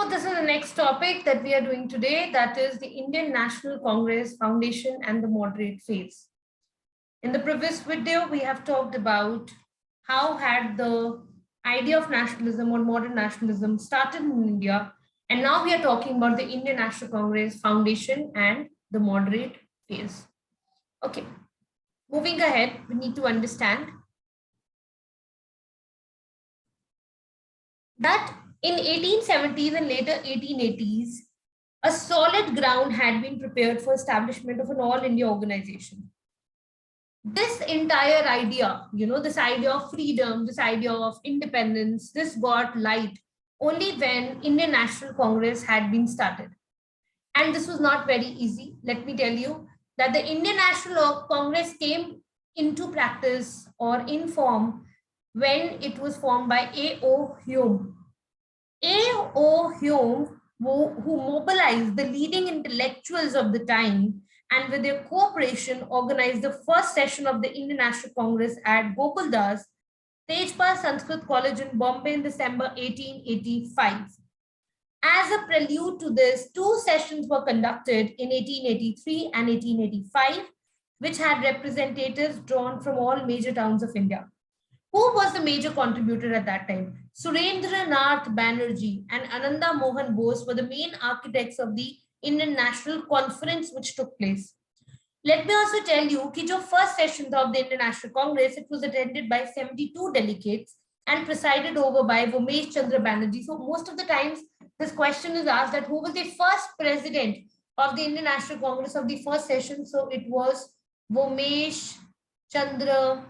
So this is the next topic that we are doing today, that is the Indian National Congress Foundation and the moderate phase. In the previous video, we have talked about how had the idea of nationalism or modern nationalism started in India, and now we are talking about the Indian National Congress Foundation and the moderate phase. Okay, moving ahead, we need to understand that in 1870s and later 1880s, a solid ground had been prepared for establishment of an all India organization. This entire idea, this idea of freedom, this idea of independence, this got light only when Indian National Congress had been started. And this was not very easy. Let me tell you that the Indian National Congress came into practice or in form when it was formed by A.O. Hume. A.O. Hume, who mobilized the leading intellectuals of the time and with their cooperation organized the first session of the Indian National Congress at Gokuldas, Tejpal Sanskrit College in Bombay in December 1885. As a prelude to this, two sessions were conducted in 1883 and 1885, which had representatives drawn from all major towns of India. Who was the major contributor at that time? Surendranath Banerjee and Ananda Mohan Bose were the main architects of the Indian National Conference which took place. Let me also tell you that the first session of the Indian National Congress, it was attended by 72 delegates and presided over by Vomesh Chandra Banerjee. So most of the times this question is asked that who was the first president of the Indian National Congress of the first session? So it was Vomesh Chandra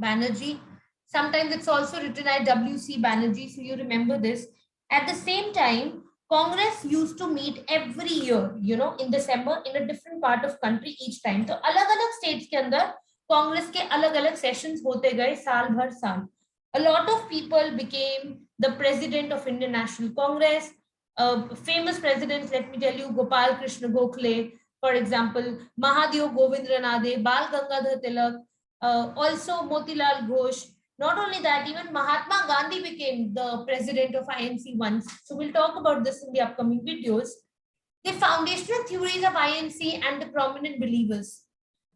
Banerjee. Sometimes it's also written as W.C. Banerjee, so you remember this. At the same time, Congress used to meet every year, in December in a different part of country each time. So अलग-अलग states के अंदर Congress के अलग-अलग sessions होते गए साल भर साल. A lot of people became the president of Indian National Congress. Famous presidents, let me tell you, Gopal Krishna Gokhale, for example, Mahadev Govind Ranade, Bal Gangadhar Tilak, also Motilal Ghosh. Not only that, even Mahatma Gandhi became the president of INC once. So we'll talk about this in the upcoming videos. The foundational theories of INC and the prominent believers.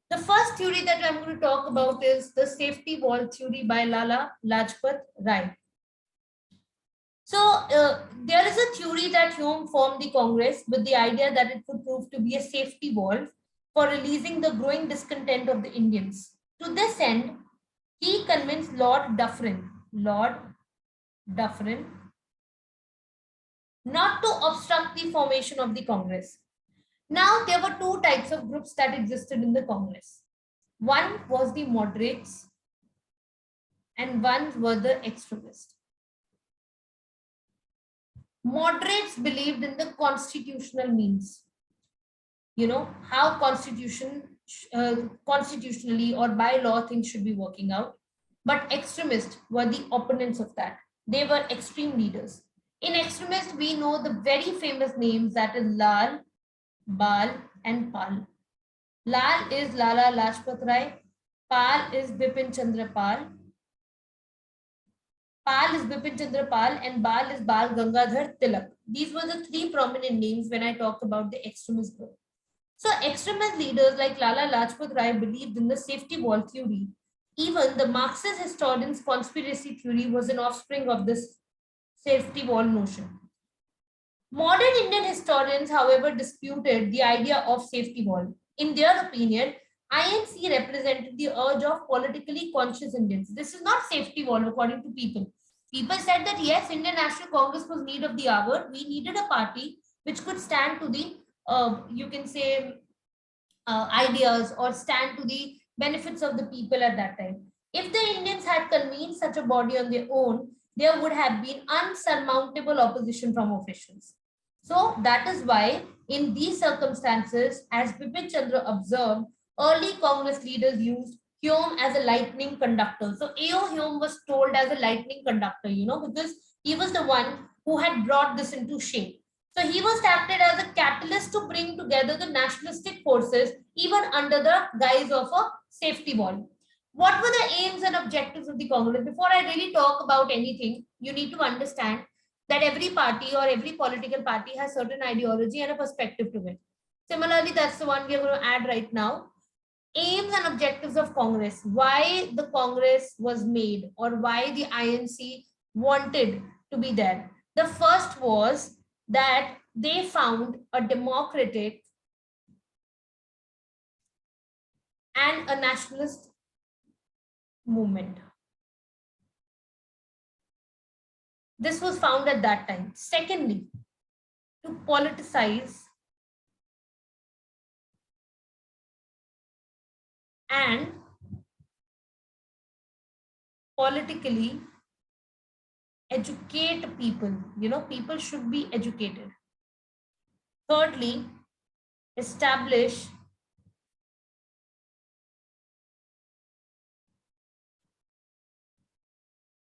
The first theory that I'm going to talk about is the safety wall theory by Lala Lajpat Rai. So there is a theory that Hume formed the Congress with the idea that it would prove to be a safety wall for releasing the growing discontent of the Indians. To this end, he convinced Lord Dufferin not to obstruct the formation of the Congress. Now, there were two types of groups that existed in the Congress. One was the moderates and one were the extremists. Moderates believed in the constitutional means. How constitutionally or by law things should be working out. But extremists were the opponents of that. They were extreme leaders. In extremists, we know the very famous names, that is Lal, Bal, and Pal. Lal is Lala Lajpat Rai. Pal is Bipin Chandra Pal. Pal is Bipin Chandra Pal and Bal is Bal Gangadhar Tilak. These were the three prominent names when I talk about the extremist group. So extremist leaders like Lala Lajpat Rai believed in the safety wall theory. Even the Marxist historian's conspiracy theory was an offspring of this safety wall notion. Modern Indian historians, however, disputed the idea of safety wall. In their opinion, INC represented the urge of politically conscious Indians. This is not safety wall according to people. People said that yes, Indian National Congress was need of the hour. We needed a party which could stand to the ideas or stand to the benefits of the people at that time. If the Indians had convened such a body on their own, there would have been unsurmountable opposition from officials. So that is why in these circumstances, as Bipin Chandra observed, early Congress leaders used Hume as a lightning conductor. So A.O. Hume was told as a lightning conductor, because he was the one who had brought this into shape. So he was acted as a catalyst to bring together the nationalistic forces even under the guise of a safety wall. What were the aims and objectives of the Congress? Before I really talk about anything, you need to understand that every party or every political party has certain ideology and a perspective to it. Similarly, that's the one we are going to add right now. Aims and objectives of Congress, why the Congress was made or why the INC wanted to be there. The first was that they found a democratic and a nationalist movement. This was found at that time. Secondly, to politicize and politically educate people. People should be educated. Thirdly, establish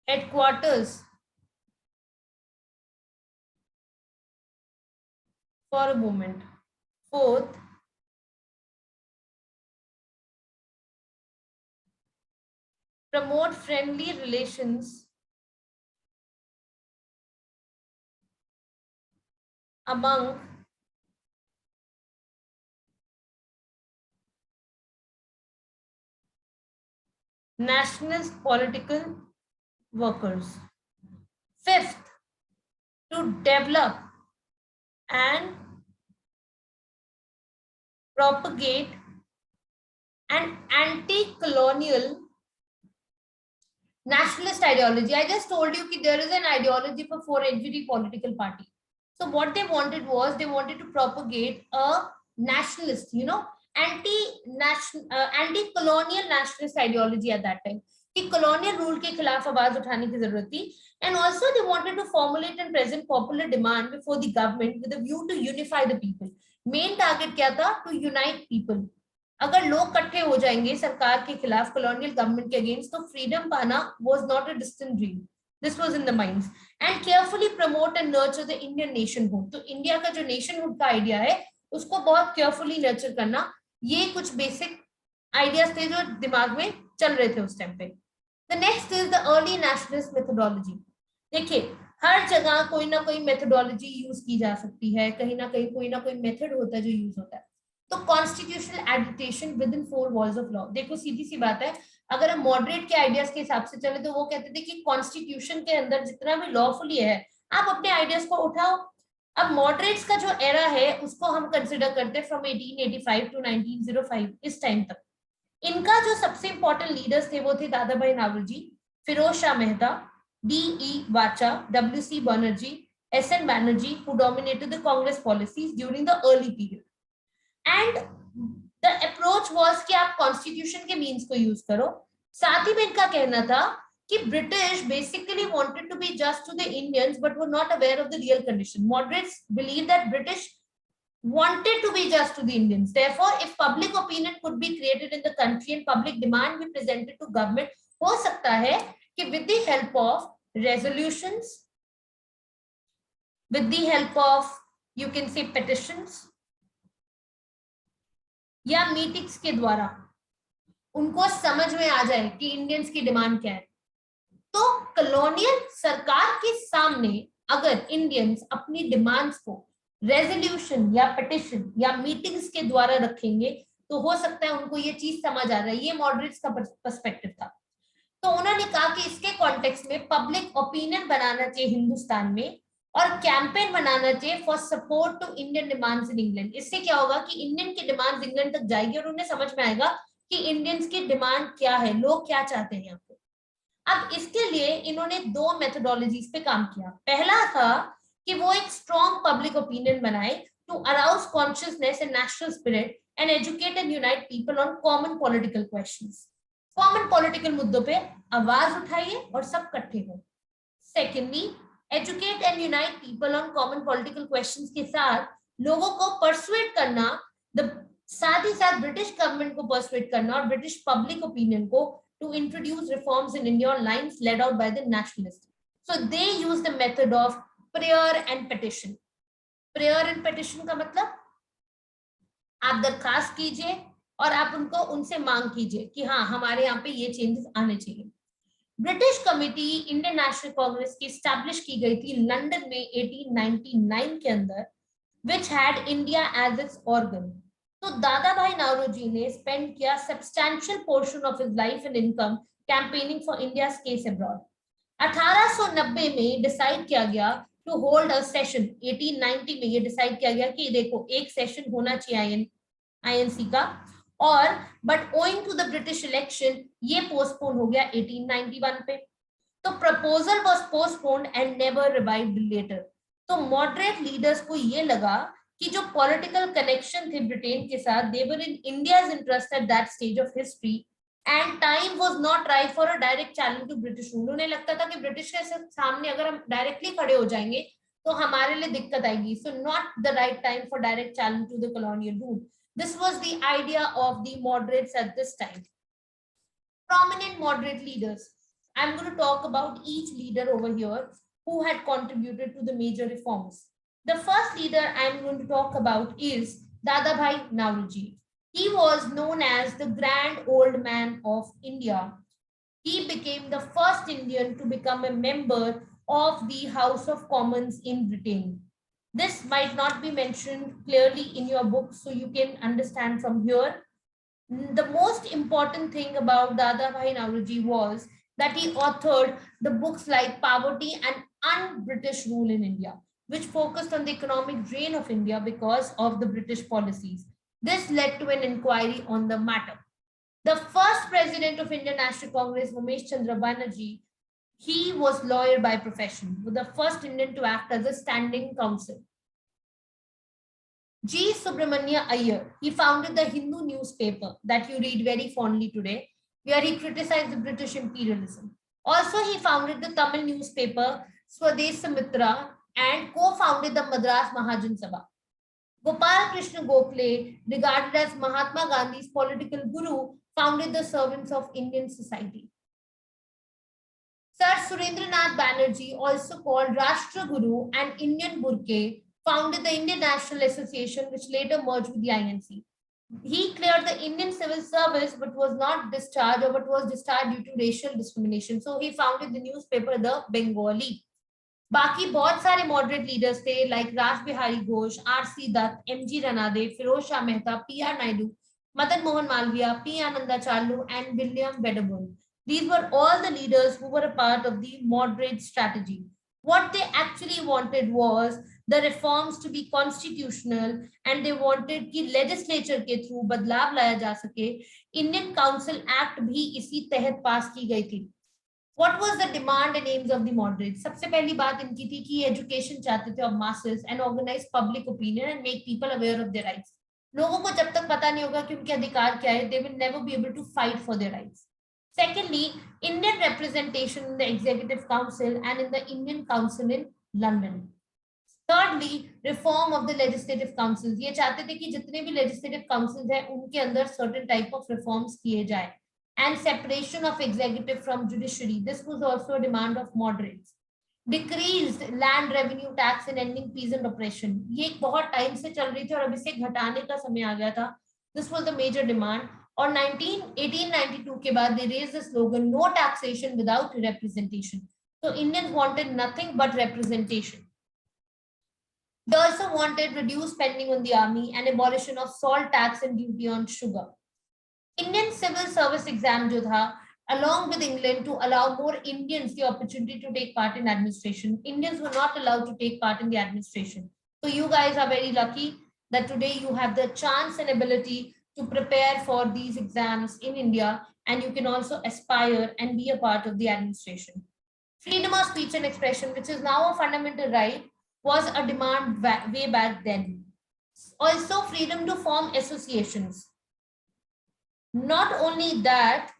headquarters for a moment. Fourth, promote friendly relations among nationalist political workers. Fifth, to develop and propagate an anti-colonial nationalist ideology. I just told you that there is an ideology for every political party. So what they wanted was they wanted to propagate a nationalist, anti-colonial nationalist ideology at that time. कि colonial rule के खिलाफ आवाज उठाने की जरूरत थी, and also they wanted to formulate and present popular demand before the government with a view to unify the people. Main target क्या था? To unite people. अगर लोग इकट्ठे हो जाएंगे सरकार के खिलाफ, कॉलोनियल गवर्नमेंट के अगेंस्ट, तो फ्रीडम पाना was not a distant dream. This was in the minds. And carefully promote and nurture the Indian nationhood. तो इंडिया का जो नेशनहुड का आइडिया है उसको बहुत केयरफुली नर्चर करना. ये कुछ बेसिक आइडियाज थे जो दिमाग में चल रहे थे उस टाइम पे. The next is the early nationalist methodology. देखिए, हर जगह कोई ना कोई मेथोडोलॉजी यूज की जा सकती है, कहीं ना कहीं कोई ना कोई मेथड होता है जो यूज होता है. तो constitutional adaptation within 4 walls of law. देखो सीधी सी बात है, अगर हम मॉडरेट के आइडियाज के हिसाब से चले तो वो कहते थे कि कॉन्स्टिट्यूशन के अंदर जितना भी लॉफुली है आप अपने आइडियाज को उठाओ. अब मॉडरेट्स का जो एरा है उसको हम कंसिडर करते हैं फ्रॉम 1885 टू 1905, इस टाइम तक. इनका जो सबसे इंपॉर्टेंट लीडर्स थे वो थे दादा भाई नावलजी, फिरोज शाह मेहता, D.E. वाचा, W.C. Banerjee, S.N. Banerjee, who dominated the Congress policies during the early period. And the approach was कि आप कॉन्स्टिट्यूशन के मीन्स को यूज करो. साथ ही में इनका कहना था कि British basically wanted to be just to the Indians but were not aware of the real condition. Moderates believe that British wanted to be just to the Indians. Therefore, if public opinion could be created in the country and public demand be presented to government, हो सकता है कि with the help of resolutions, with the help of you can say petitions या meetings के द्वारा उनको समझ में आ जाए कि इंडियंस की डिमांड क्या है. तो कॉलोनियल सरकार के सामने अगर इंडियंस अपनी डिमांड्स को रेजोल्यूशन या पिटिशन या मीटिंग्स के द्वारा रखेंगे तो हो सकता है उनको ये चीज समझ आ जाए. ये मॉडरेट्स का पर्सपेक्टिव था. तो उन्होंने कहा कि इसके कॉन्टेक्स्ट में पब्लिक ओपिनियन बनाना चाहिए हिंदुस्तान में और कैंपेन बनाना चाहिए for support to Indian demands in England. इससे क्या होगा कि इंडियन की डिमांड्स इंग्लैंड तक जाएगी और उन्हें समझ में आएगा कि इंडियंस की डिमांड क्या है, लोग क्या चाहते हैं यहाँ पे. अब इसके लिए इन्होंने 2 मेथोडोलॉजीज पे काम किया. पहला था कि वो एक स्ट्रॉन्ग पब्लिक ओपिनियन बनाए to arouse consciousness and national spirit and educate and unite people on common political questions. Common political मुद्दों पे आवाज उठाइए और सब इकट्ठे हो. Secondly, educate and unite people on common political questions के साथ लोगों को परसुएट करना, साथ ही साथ ब्रिटिश गवर्नमेंट को परसुएट करना और ब्रिटिश पब्लिक ओपिनियन को to introduce reforms in India on lines led out by the nationalists. So they use the method of prayer and petition. Prayer and petition का मतलब आप दरखास्त कीजिए और आप उनको उनसे मांग कीजिए कि हाँ हमारे यहाँ पे ये चेंजेस आने चाहिए. British committee Indian national Congress की स्टैब्लिश की गई थी लंदन में 1899 के अंदर, which had India as its organ. तो दादा भाई नौरोजी ने स्पेंड किया substantial portion of his life and income campaigning for India case abroad. 1890 में डिसाइड किया गया टू होल्ड अ सेशन, 1890 में ये डिसाइड किया गया कि देखो एक सेशन होना चाहिए आईएनसी का, और but owing to the British election ये पोस्टपोन हो गया 1891 पे। तो proposal was postponed and never revived later. तो मॉडरेट लीडर्स को ये लगा कि जो पॉलिटिकल कनेक्शन थे ब्रिटेन के साथ, they were in India's interest at that stage of history, and time was not right for a direct challenge to British rule. उन्हें लगता था कि ब्रिटिश के सामने अगर हम डायरेक्टली खड़े हो जाएंगे तो हमारे लिए दिक्कत आएगी। So not the right time for direct challenge to the colonial rule. This was the idea of the moderates at this time. Prominent moderate leaders. I'm going to talk about each leader over here who had contributed to the major reforms. The first leader I'm going to talk about is Dadabhai Naoroji. He was known as the Grand Old Man of India. He became the first Indian to become a member of the House of Commons in Britain. This might not be mentioned clearly in your book, so you can understand from here. The most important thing about Dada Bhai Naoroji was that he authored the books like Poverty and Un-British Rule in India, which focused on the economic drain of India because of the British policies. This led to an inquiry on the matter. The first president of Indian National Congress, Ramesh Chandra Banerjee, he was lawyer by profession, was the first Indian to act as a standing counsel. G. Subramania Iyer, he founded the Hindu newspaper that you read very fondly today, where he criticized the British imperialism. Also, he founded the Tamil newspaper Swadesamitra and co-founded the Madras Mahajan Sabha. Gopal Krishna Gokhale, regarded as Mahatma Gandhi's political guru, founded the Servants of Indian Society. Sir Surendranath Banerjee, also called Rashtra Guru and Indian Burke, founded the Indian National Association, which later merged with the INC. He cleared the Indian civil service, but was not discharged, or but was discharged due to racial discrimination. So he founded the newspaper The Bengali. बाकी बहुत सारे moderate leaders थे like Raj Bihari Ghosh, R C. Dutt, M G. Ranade, Firoz Shah Mehta, P R. Naidu, Madan Mohan Malaviya, P. Anandacharlu, and William Wedderburn. These were all the leaders who were a part of the moderate strategy. What they actually wanted was the reforms to be constitutional, and they wanted कि legislature के through बदलाव लाया जा सके. Indian Council Act भी इसी तहत पास की गई थी. What was the demand and aims of the moderates? सबसे पहली बात इनकी थी कि education चाहते थे of masses and organize public opinion and make people aware of their rights. लोगों को जब तक पता नहीं होगा कि उनके अधिकार क्या है, they will never be able to fight for their rights. Secondly, Indian representation in the Executive Council and in the Indian Council in London. Thirdly, reform of the legislative councils. ये चाहते थे कि जितने भी legislative councils हैं उनके अंदर certain type of reforms किए जाए. And separation of executive from judiciary. This was also a demand of moderates. Decreased land revenue tax and ending peasant oppression. ये एक बहुत टाइम से चल रही थी और अब इसे घटाने का समय आ गया था. This was the major demand. और 1892 के बाद they raised the slogan no taxation without representation. So Indians wanted nothing but representation. They also wanted reduced spending on the army and abolition of salt tax and duty on sugar. Indian civil service exam जो था, along with England, to allow more Indians the opportunity to take part in administration. Indians were not allowed to take part in the administration. So you guys are very lucky that today you have the chance and ability to prepare for these exams in India, and you can also aspire and be a part of the administration. Freedom of speech and expression, which is now a fundamental right, was a demand way back then. Also, freedom to form associations. Not only that,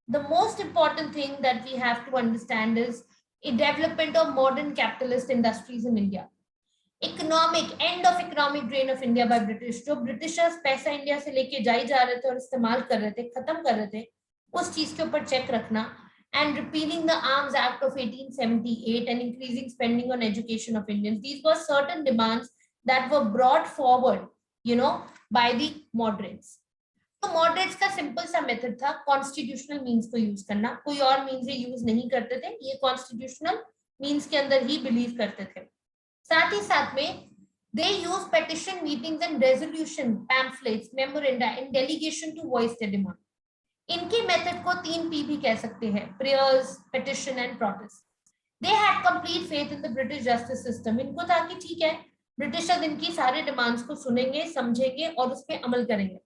the most important thing that we have to understand is a development of modern capitalist industries in India. End of economic drain of India by British. जो Britishers पैसा India से लेके जा रहे थे और इस्तेमाल कर रहे थे, खत्म कर रहे थे, उस चीज के ऊपर चेक रखना. And repealing the Arms Act of 1878 and increasing spending on education of Indians. These were certain demands that were brought forward, by the moderates. तो मॉडरेट्स का सिंपल सा मेथड था कॉन्स्टिट्यूशनल मीन्स को यूज करना, कोई और means ये use नहीं करते थे, ये कॉन्स्टिट्यूशनल मीन्स के अंदर ही बिलीव करते थे। साथ ही साथ में they use petition meetings and resolution pamphlets memoranda and delegation to voice their demand. इनके मेथड को 3P भी कह सकते हैं, prayers, petition and protest. They had complete faith in the British justice system. इनको था कि ठीक है, ब्रिटिशर्स इनकी सारे डिमांड्स को सुनेंगे, समझेंगे और उस पर अमल करेंगे.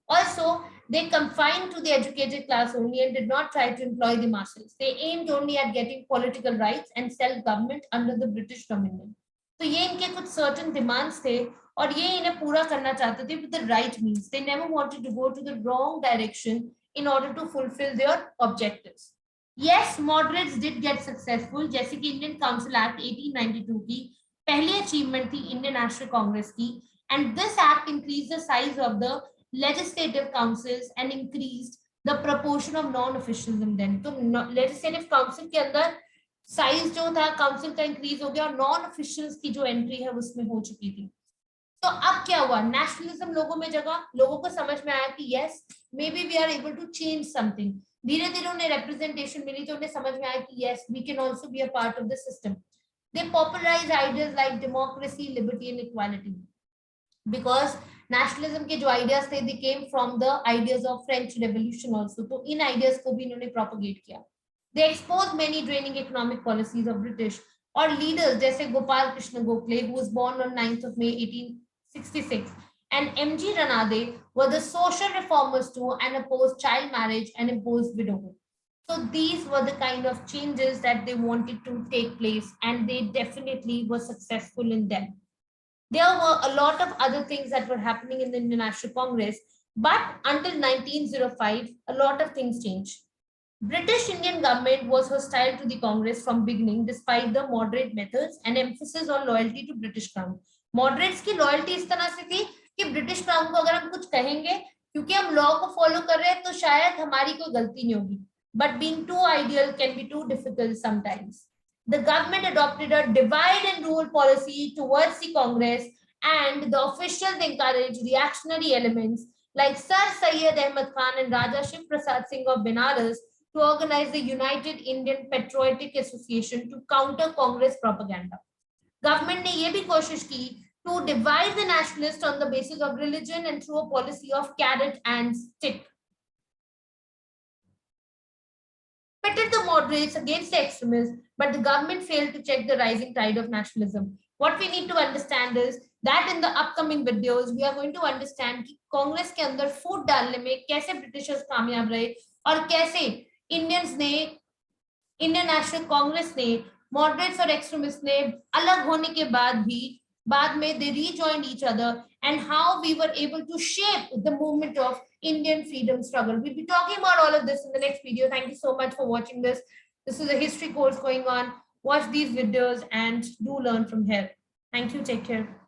Also, they confined to the educated class only and did not try to employ the masses. They aimed only at getting political rights and self-government under the British dominion. तो ये इनके कुछ certain demands थे और ये इन्हें पूरा करना चाहते थे with the right means. They never wanted to go to the wrong direction in order to fulfill their objectives. Yes, moderates did get successful, जैसे कि Indian Council Act 1892 की पहली achievement थी Indian National Congress की, and this act increased the size of the legislative councils and increased the proportion of non-officials in them. तो legislative council के अंदर size जो था काउंसिल का इंक्रीज हो गया और नॉन ऑफिशियल्स की जो एंट्री है उसमें हो चुकी थी. तो अब क्या हुआ, नेशनलिज्म लोगों में जगह, लोगों को समझ में आया कि yes may be we are able to change something. धीरे धीरे उन्हें रिप्रेजेंटेशन मिली तो उन्हें समझ में आया कि yes we can also be a part of the system. They popularise ideas like democracy, liberty and equality, because nationalism के जो आइडियाज थे they came from the ideas of French revolution also. तो इन आइडियाज को भी इन्होंने propagate किया. They exposed many draining economic policies of British or leaders जैसे Gopal Krishna Gokhale, who was born on 9th of May 1866, and M.G. Ranade were the social reformers too and opposed child marriage and imposed widowhood. So these were the kind of changes that they wanted to take place, and they definitely were successful in them. There were a lot of other things that were happening in the International Congress, but until 1905, a lot of things changed. British Indian government was hostile to the Congress from beginning, despite the moderate methods and emphasis on loyalty to British Crown. Moderates की loyalty इस तरह से थी कि British Crown को अगर हम कुछ कहेंगे, क्योंकि हम law को follow कर रहे हैं, तो शायद हमारी कोई गलती नहीं होगी. But being too ideal can be too difficult sometimes. The government adopted a divide and rule policy towards the Congress, and the officials encouraged reactionary elements like Sir Syed Ahmad Khan and Raja Shiv Prasad Singh of Benares to organize the United Indian Patriotic Association to counter Congress propaganda. Government ने ये भी कोशिश की to divide the nationalists on the basis of religion and through a policy of carrot and stick. Pitted the moderates against the extremists, but the government failed to check the rising tide of nationalism. What we need to understand is that in the upcoming videos, we are going to understand कि कांग्रेस के अंदर फूट डालने में कैसे Britishers कामयाब रहे और कैसे इंडियंस ने, इंडियन नेशनल कांग्रेस ने, मॉडरेट्स और एक्सट्रीमिस्ट ने अलग होने के बाद भी बाद में they rejoined each other, and how we were able to shape the movement of Indian freedom struggle. We'll be talking about all of this in the next video. Thank you so much for watching this. This is a history course going on. Watch these videos and do learn from here. Thank you. Take care.